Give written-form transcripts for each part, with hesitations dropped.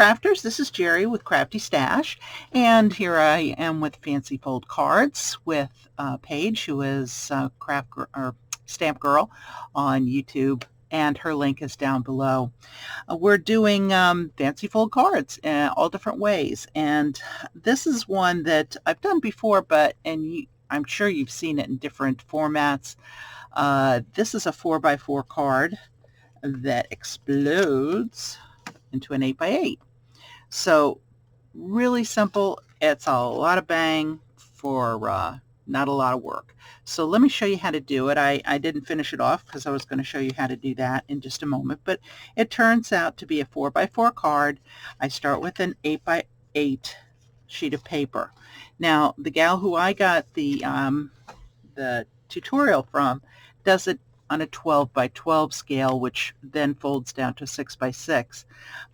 crafters, this is Jerry with Crafty Stash, and here I am with Fancy Fold Cards with Paige, who is Stamp Girl on YouTube, and her link is down below. We're doing Fancy Fold Cards all different ways, and this is one that I've done before, I'm sure you've seen it in different formats. This is a 4x4 card that explodes into an 8x8. So really simple. It's a lot of bang for not a lot of work. So let me show you how to do it. I didn't finish it off because I was going to show you how to do that in just a moment, but it turns out to be a 4x4 card. I start with an 8x8 sheet of paper. Now the gal who I got the tutorial from does it on a 12x12 scale, which then folds down to 6x6. It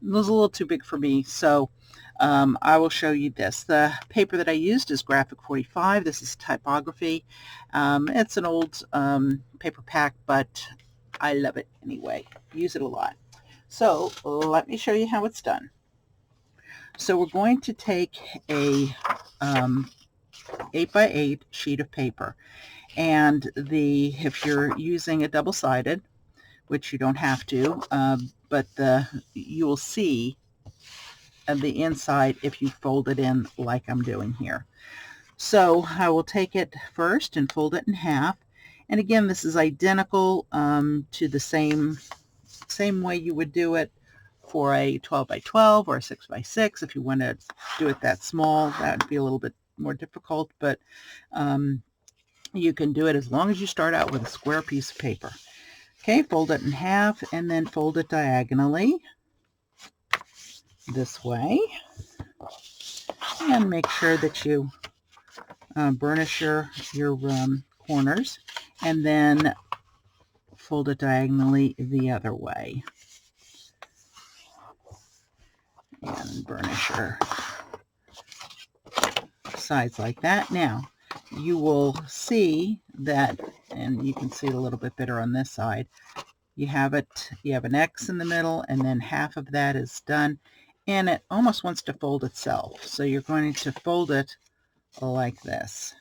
was a little too big for me, so I will show you this. The paper that I used is Graphic 45. This is typography. It's an old paper pack, but I love it anyway. Use it a lot. So let me show you how it's done. So we're going to take a 8x8 sheet of paper. And if you're using a double-sided, which you don't have to, but you will see the inside if you fold it in like I'm doing here. So I will take it first and fold it in half. And again, this is identical to the same way you would do it for a 12x12 or a 6x6. If you want to do it that small, that would be a little bit more difficult, but you can do it as long as you start out with a square piece of paper. Okay, fold it in half and then fold it diagonally this way. And make sure that you burnish your corners, and then fold it diagonally the other way. And burnish your sides like that. Now, you will see that, and you can see it a little bit better on this side, you have an X in the middle, and then half of that is done, and it almost wants to fold itself. So you're going to fold it like this.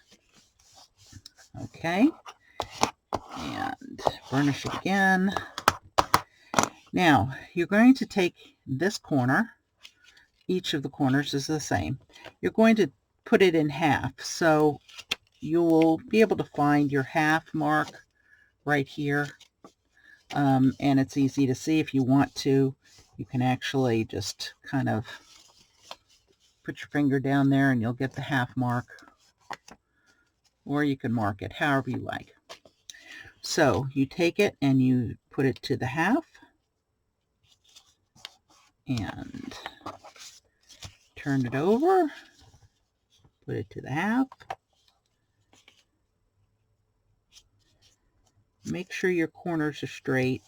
Okay, and burnish again. Now, you're going to take this corner, each of the corners is the same. You're going to put it in half, so you will be able to find your half mark right here, and it's easy to see. If you want to, you can actually just kind of put your finger down there and you'll get the half mark, or you can mark it however you like. So you take it and you put it to the half and turn it over, put it to the half. Make sure your corners are straight,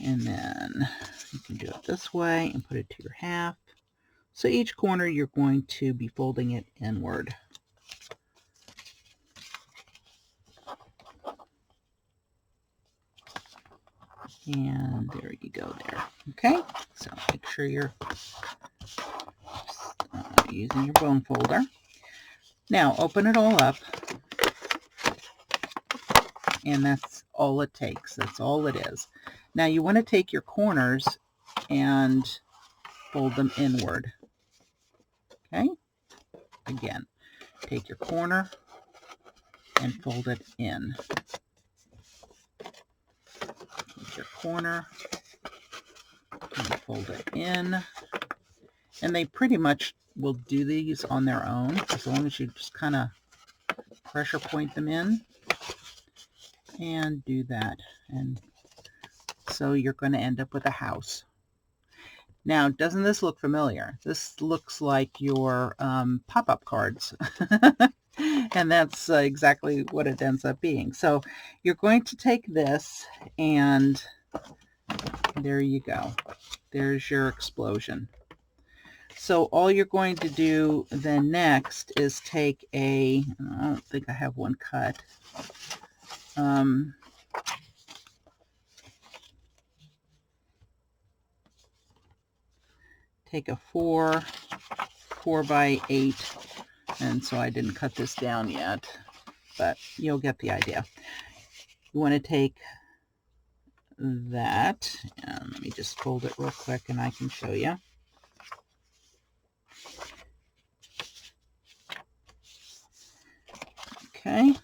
and then you can do it this way and put it to your half. So each corner you're going to be folding it inward. And there you go there. Okay, so make sure you're using your bone folder. Now open it all up. And that's all it takes. That's all it is. Now you want to take your corners and fold them inward. Okay? Again, take your corner and fold it in. Take your corner and fold it in. And they pretty much will do these on their own, as long as you just kind of pressure point them in. And do that, and so you're going to end up with a house. Now, doesn't this look familiar? This looks like your pop-up cards, and that's exactly what it ends up being. So you're going to take this, and there you go. There's your explosion. So all you're going to do then next is take I don't think I have one cut. take a 4 by 8, and so I didn't cut this down yet, but you'll get the idea. You want to take that, and let me just fold it real quick and I can show you. Okay,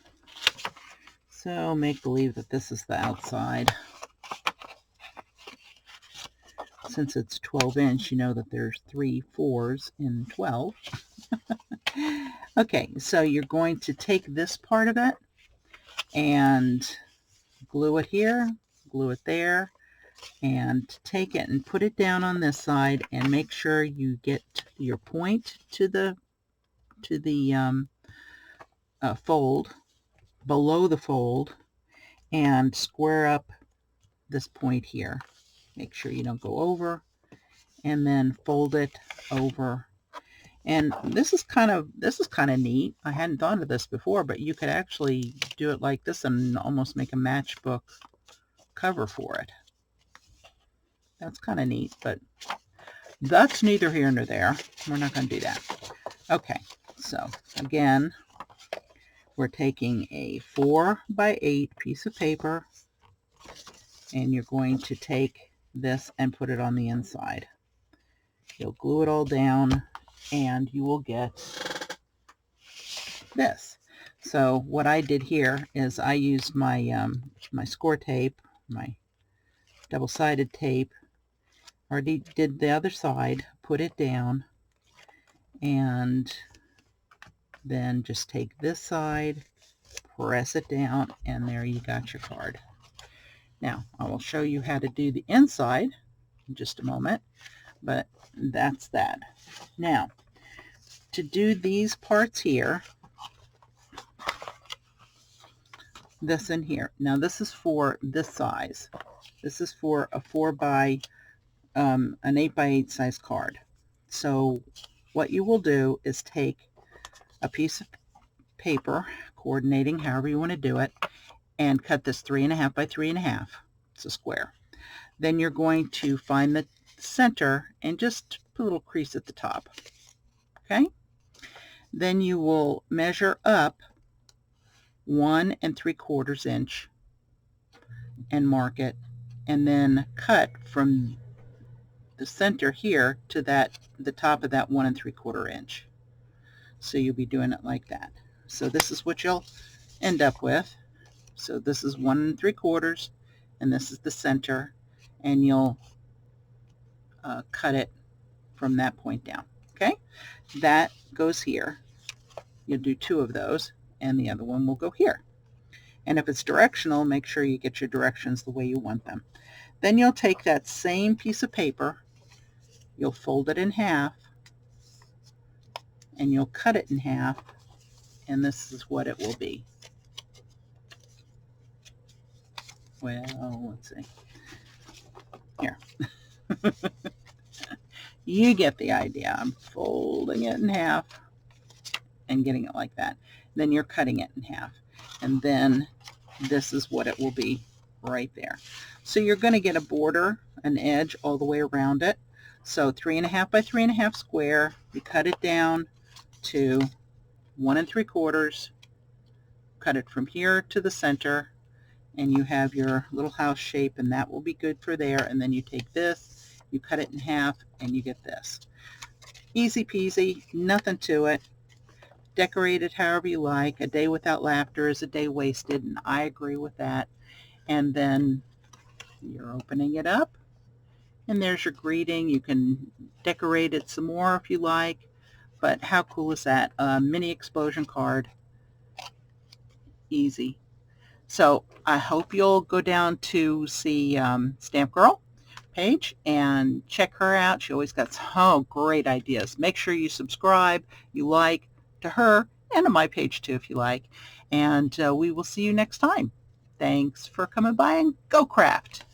so make believe that this is the outside. Since it's 12-inch, you know that there's 3 4s in 12. Okay, so you're going to take this part of it and glue it here, glue it there, and take it and put it down on this side, and make sure you get your point to the fold, below the fold, and square up this point here. Make sure you don't go over, and then fold it over. And this is kind of neat. I hadn't thought of this before, but you could actually do it like this and almost make a matchbook cover for it. That's kind of neat, but that's neither here nor there. We're not going to do that. Okay, so again, we're taking a 4 by 8 piece of paper, and you're going to take this and put it on the inside. You'll glue it all down, and you will get this. So what I did here is I used my my score tape, my double-sided tape. Already did the other side, put it down, and then just take this side, press it down, and there you got your card. Now I will show you how to do the inside in just a moment, but that's that. Now, to do these parts here, this in here. Now this is for this size. This is for a 4 by an 8 by 8 size card. So what you will do is take a piece of paper, coordinating however you want to do it, and cut this 3.5 by 3.5. It's a square. Then you're going to find the center and just put a little crease at the top. Okay? Then you will measure up 1 3/4 inch and mark it, and then cut from the center here to the top of that 1 3/4 inch. So you'll be doing it like that. So this is what you'll end up with. So this is 1 3/4, and this is the center, and you'll cut it from that point down. Okay, that goes here. You'll do 2 of those, and the other one will go here. And if it's directional, make sure you get your directions the way you want them. Then you'll take that same piece of paper, you'll fold it in half, and you'll cut it in half, and this is what it will be. Well, let's see. Here. You get the idea. I'm folding it in half and getting it like that. Then you're cutting it in half. And then this is what it will be right there. So you're going to get a border, an edge all the way around it. So 3.5 by 3.5 square. You cut it down to 1 3/4. Cut it from here to the center, and you have your little house shape, and that will be good for there. And then you take this, you cut it in half, and you get this. Easy peasy, nothing to it. Decorate it however you like. A day without laughter is a day wasted, and I agree with that. And then you're opening it up, and there's your greeting. You can decorate it some more if you like, but how cool is that? A mini explosion card. Easy. So I hope you'll go down to see Stamp Girl, Paige, and check her out. She always got some great ideas. Make sure you subscribe, you like, to her and to my page too if you like. And we will see you next time. Thanks for coming by, and go craft.